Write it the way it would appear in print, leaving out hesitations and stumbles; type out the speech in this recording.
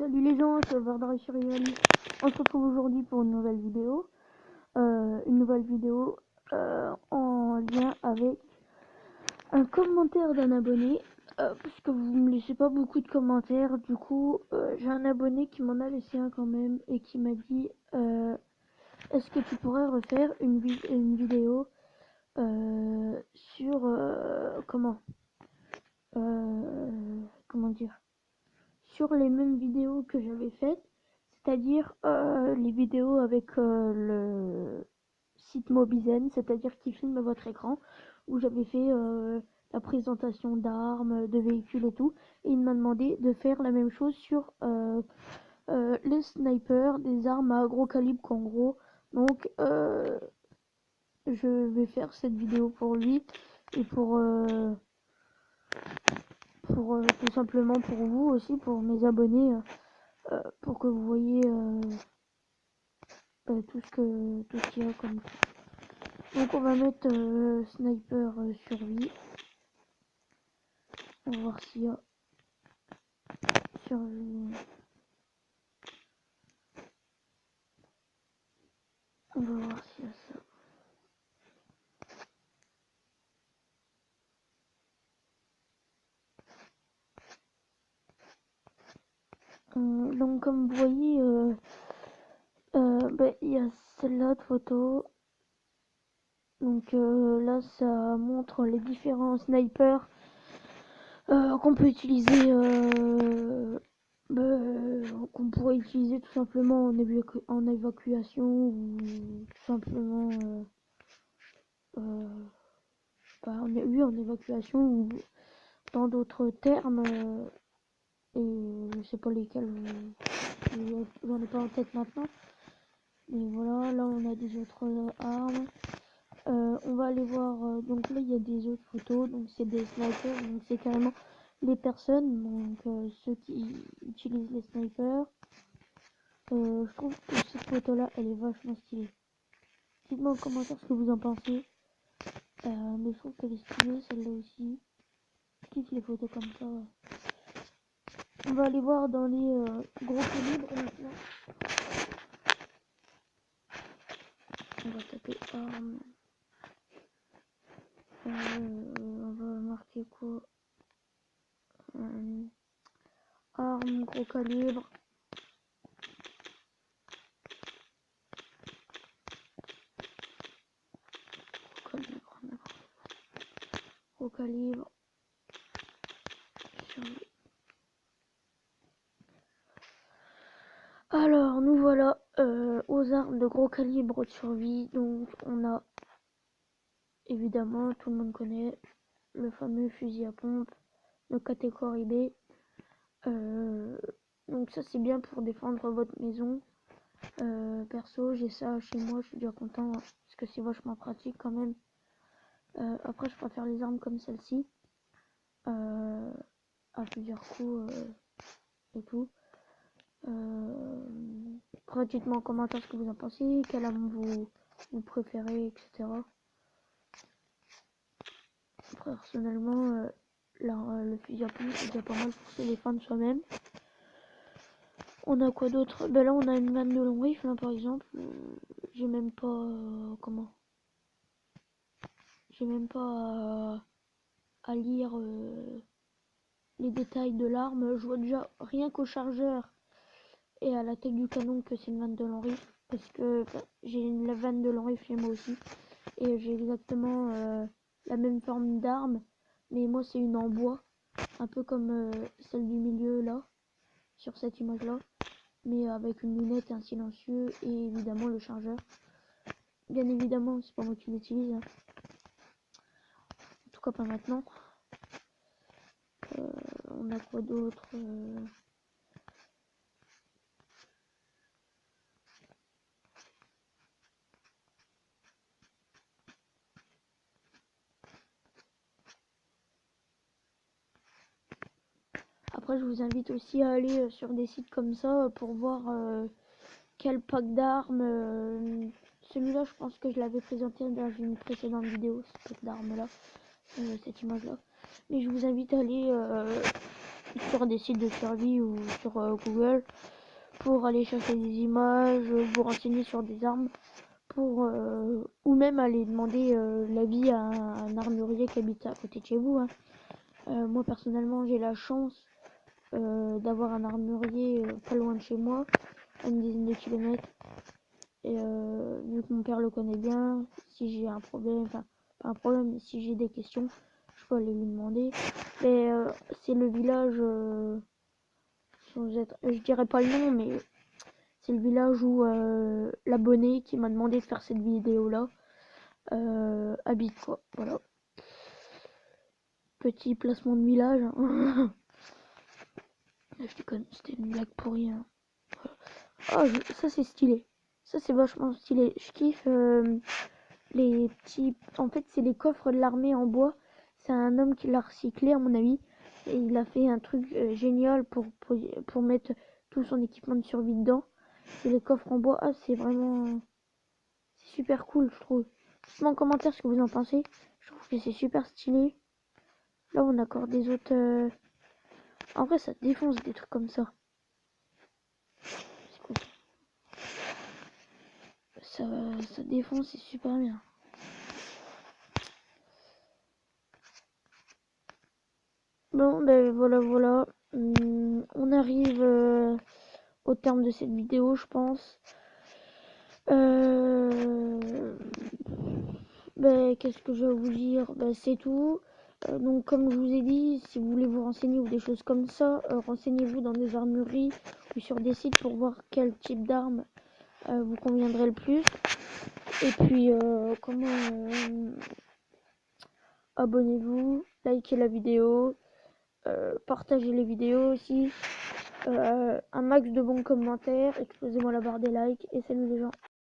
Salut les gens, c'est Vardar Chirivali. On se retrouve aujourd'hui pour une nouvelle vidéo. En lien avec un commentaire d'un abonné. Parce que vous me laissez pas beaucoup de commentaires. Du coup, j'ai un abonné qui m'en a laissé un quand même et qui m'a dit est-ce que tu pourrais refaire une vidéo sur comment dire, sur les mêmes vidéos que j'avais faites, c'est-à-dire les vidéos avec le site Mobizen, c'est-à-dire qui filme votre écran, où j'avais fait la présentation d'armes, de véhicules et tout, et il m'a demandé de faire la même chose sur les snipers, des armes à gros calibre qu'en gros. Donc je vais faire cette vidéo pour lui et pour tout simplement pour vous aussi, pour mes abonnés, pour que vous voyez tout ce qu'il y a comme. Donc on va mettre sniper survie. On va voir s'il y a survie. On va voir s'il y a ça. Donc comme vous voyez, il y a celle-là de photo. Donc là ça montre les différents snipers qu'on peut utiliser, qu'on pourrait utiliser tout simplement en évacuation ou tout simplement en évacuation ou dans d'autres termes, et je sais pas lesquels, j'en ai pas en tête maintenant. Mais voilà, là on a des autres armes. On va aller voir, donc là il y a des autres photos, donc c'est des snipers, donc c'est carrément les personnes, donc ceux qui utilisent les snipers. Je trouve que cette photo là elle est vachement stylée. Dites-moi en commentaire ce que vous en pensez. Mais je trouve qu'elle est stylée celle-là aussi. Je kiffe les photos comme ça. Ouais. On va aller voir dans les gros calibres maintenant. On va taper armes. On va marquer quoi? Armes, gros calibre. Gros calibre. Alors, nous voilà aux armes de gros calibre de survie. Donc, on a évidemment, tout le monde connaît le fameux fusil à pompe, le catégorie B. Donc ça c'est bien pour défendre votre maison. Perso j'ai ça chez moi, je suis déjà content parce que c'est vachement pratique quand même. Après je préfère les armes comme celle-ci, à plusieurs coups et tout. Après dites-moi en commentaire ce que vous en pensez, quelle arme vous préférez, etc. Personnellement le fusil à pompe c'est déjà pas mal pour se défendre soi-même. On a quoi d'autre? Ben là on a une vanne de long rifle hein, par exemple. J'ai même pas j'ai même pas à lire les détails de l'arme. Je vois déjà rien qu'au chargeur et à la tête du canon que c'est une vanne de long rifle, parce que j'ai une vanne de long rifle chez moi aussi et j'ai exactement la même forme d'arme, mais moi c'est une en bois, un peu comme celle du milieu là, sur cette image là, mais avec une lunette et un silencieux et évidemment le chargeur. Bien évidemment c'est pas moi qui l'utilise hein. En tout cas pas maintenant. On a quoi d'autre? Après je vous invite aussi à aller sur des sites comme ça pour voir quel pack d'armes. Celui-là je pense que je l'avais présenté dans une précédente vidéo, ce pack d'armes là, cette image là. Mais je vous invite à aller sur des sites de survie ou sur Google pour aller chercher des images, vous renseigner sur des armes, pour ou même aller demander l'avis à un armurier qui habite à côté de chez vous. Moi personnellement j'ai la chance d'avoir un armurier pas loin de chez moi, à une dizaine de kilomètres. Et vu que mon père le connaît bien, si j'ai un problème, enfin pas un problème, mais si j'ai des questions, je peux aller lui demander. Mais c'est le village, sans être, je dirais pas le nom, mais c'est le village où l'abonné qui m'a demandé de faire cette vidéo là habite, quoi. Voilà. Petit placement de village. Hein. Je déconne, c'était une blague pourrie. Hein. Oh, ça c'est stylé. Ça c'est vachement stylé. Je kiffe les petits. En fait, c'est les coffres de l'armée en bois. C'est un homme qui l'a recyclé, à mon avis. Et il a fait un truc génial pour mettre tout son équipement de survie dedans. C'est les coffres en bois. Ah, c'est vraiment. C'est super cool, je trouve. Dites-moi en commentaire ce que vous en pensez. Je trouve que c'est super stylé. Là, on a encore des autres. En vrai, ça défonce des trucs comme ça. C'est cool. Ça défonce, c'est super bien. Bon, ben voilà. On arrive au terme de cette vidéo, je pense. Ben, qu'est-ce que je vais vous dire? Ben, c'est tout. Donc, comme je vous ai dit, si vous voulez vous renseigner ou des choses comme ça, renseignez-vous dans des armureries ou sur des sites pour voir quel type d'arme vous conviendrait le plus. Et puis, abonnez-vous, likez la vidéo, partagez les vidéos aussi, un max de bons commentaires, explosez-moi la barre des likes et salut les gens.